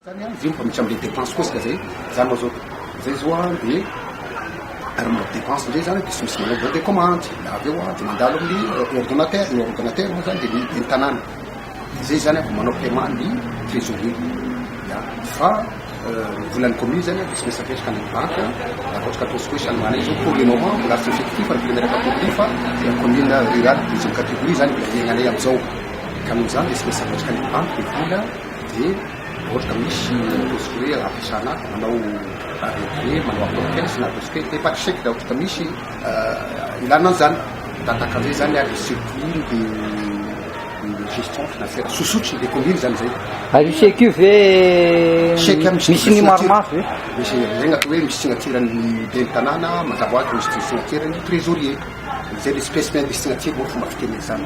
Zimba misy am'le dépense koa sika zay zany moa zao zay zao a de ary mba dépense ndray zany de sy misy manao de commande la avy eo a de mandalo amin'ny ordinateur ny ordinateur moa zany de ny tanàna zay zany a manao paiement ny trésorier ya fa volany commune zany a de sy maintsy apetraka amin'ny banque la ohatra ka ataosika hoe sanomana izy pour le moment mbola tsy effectif ny filaminaraka commune fa commune rurale deuxième catégorie zany mbola iagnanay am'izao ka amin'izany de sy maintsy apetraka amin'ny banque ny vola de ohatra ka misy ataosika hoe ampiasana manao arrêté manao application na ataosika hoe départ chèque da ohatra ka misy ilana an'izany tataka an'izay zany a le circuit de gestion financière sosotry le commune zany zay ary chèque ve chèque misy ny maromaro ve misy zay gn'atao hoe misy signaturan'ny ben'ny tanàna mazava hoazy misy signaturan'ny trésorier zay le spécimen de signature moa fomba fiteny zany